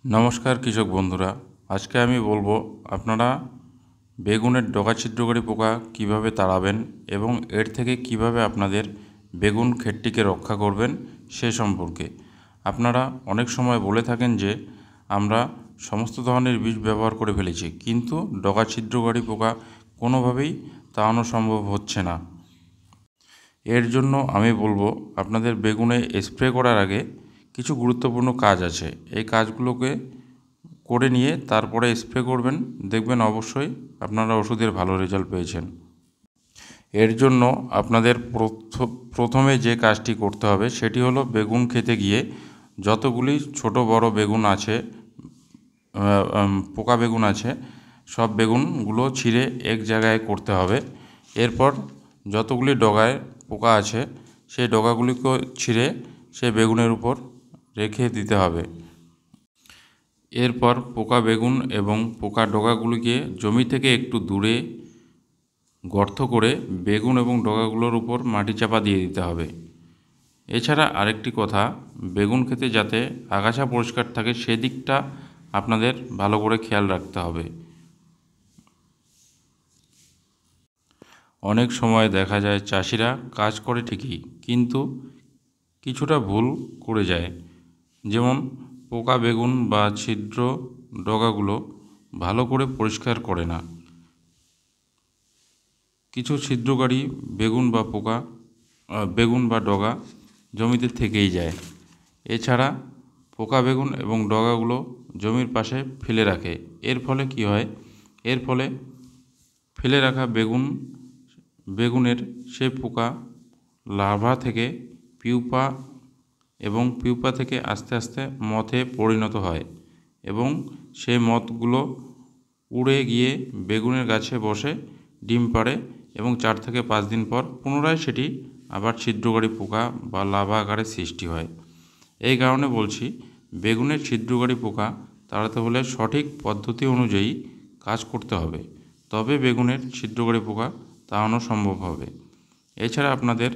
নমস্কার কৃষক বন্ধুরা, আজকে আমি বলবো আপনারা বেগুনের ডগা ছিদ্রকারী পোকা কিভাবে তাড়াবেন এবং এর থেকে কিভাবে আপনাদের বেগুন ক্ষেতটিকে রক্ষা করবেন সে সম্পর্কে। আপনারা অনেক সময় বলে থাকেন যে আমরা সমস্ত ধরনের বিষ ব্যবহার করে ফেলেছি, কিন্তু ডগা ছিদ্রকারী পোকা কোনোভাবেই তাড়ানো সম্ভব হচ্ছে না। এর জন্য আমি বলবো আপনাদের বেগুনে স্প্রে করার আগে কিছু গুরুত্বপূর্ণ কাজ আছে। এই কাজগুলোকে করে নিয়ে তারপরে স্প্রে করবেন, দেখবেন অবশ্যই আপনারা ওষুধের ভালো রেজাল্ট পেয়েছেন। এর জন্য আপনাদের প্রথমে যে কাজটি করতে হবে সেটি হলো বেগুন খেতে গিয়ে যতগুলি ছোট বড় বেগুন আছে, পোকা বেগুন আছে, সব বেগুনগুলো ছিঁড়ে এক জায়গায় করতে হবে। এরপর যতগুলি ডগায় পোকা আছে সেই ডগাগুলিকে ছিঁড়ে সেই বেগুনের উপর রেখে দিতে হবে। এরপর পোকা বেগুন এবং পোকা ডগাগুলিকে জমি থেকে একটু দূরে গর্ত করে বেগুন এবং ডগাগুলোর উপর মাটি চাপা দিয়ে দিতে হবে। এছাড়া আরেকটি কথা, বেগুন ক্ষেতে যাতে আগাছা পরিষ্কার থাকে সেদিকটা আপনাদের ভালো করে খেয়াল রাখতে হবে। অনেক সময় দেখা যায় চাষিরা কাজ করে ঠিকই, কিন্তু কিছুটা ভুল করে যায়। যেমন পোকা বেগুন বা ছিদ্র ডগাগুলো ভালো করে পরিষ্কার করে না। কিছু ছিদ্রকারী বেগুন বা ডগা জমিতে থেকেই যায়। এছাড়া পোকা বেগুন এবং ডগাগুলো জমির পাশে ফেলে রাখে। এর ফলে কি হয়? এর ফলে ফেলে রাখা বেগুনের সেই পোকা লার্ভা থেকে পিউপা এবং পিউপা থেকে আস্তে আস্তে মথে পরিণত হয় এবং সেই মথগুলো উড়ে গিয়ে বেগুনের গাছে বসে ডিম পাড়ে এবং 4 থেকে 5 দিন পর পুনরায় সেটি আবার ছিদ্রকারী পোকা বা লার্ভা আকারে সৃষ্টি হয়। এই কারণে বলছি, বেগুনের ছিদ্রকারী পোকা তাড়াতে হলে সঠিক পদ্ধতি অনুযায়ী কাজ করতে হবে, তবে বেগুনের ছিদ্রকারী পোকা তাড়ানো সম্ভব হবে। এছাড়া আপনাদের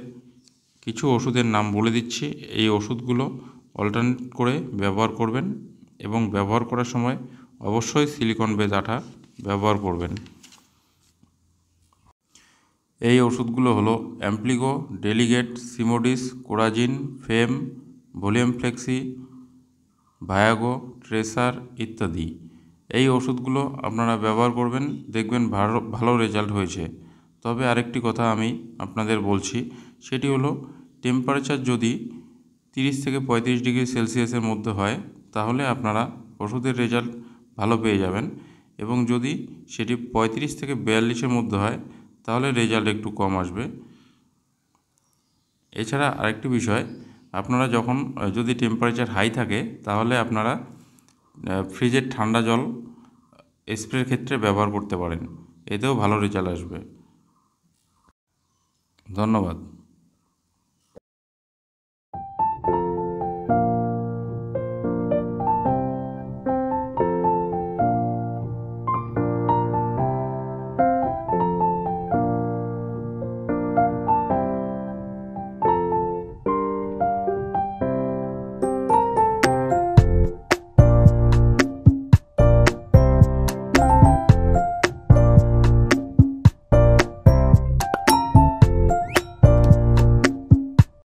কিছু ওষুধের নাম বলে দিচ্ছি, এই ওষুধগুলো অল্টারনেট করে ব্যবহার করবেন এবং ব্যবহার করার সময় অবশ্যই সিলিকন বেজ আঠা ব্যবহার করবেন। এই ওষুধগুলো হলো অ্যাম্প্লিগো, ডেলিগেট, সিমোডিস, কোরাজিন, ফেম, ভলিউম ফ্লেক্সি, ভায়াগো, ট্রেসার ইত্যাদি। এই ওষুধগুলো আপনারা ব্যবহার করবেন, দেখবেন ভালো রেজাল্ট হয়েছে। তবে আরেকটি কথা আমি আপনাদের বলছি, সেটি হলো টেম্পারেচার যদি 30 থেকে 35 ডিগ্রি সেলসিয়াসের মধ্যে হয় তাহলে আপনারা ওষুধের রেজাল্ট ভালো পেয়ে যাবেন, এবং যদি সেটি 35 থেকে 42-এর মধ্যে হয় তাহলে রেজাল্ট একটু কম আসবে। এছাড়া আরেকটি বিষয়, আপনারা যদি টেম্পারেচার হাই থাকে তাহলে আপনারা ফ্রিজের ঠান্ডা জল স্প্রের ক্ষেত্রে ব্যবহার করতে পারেন, এতেও ভালো রেজাল্ট আসবে। ধন্যবাদ।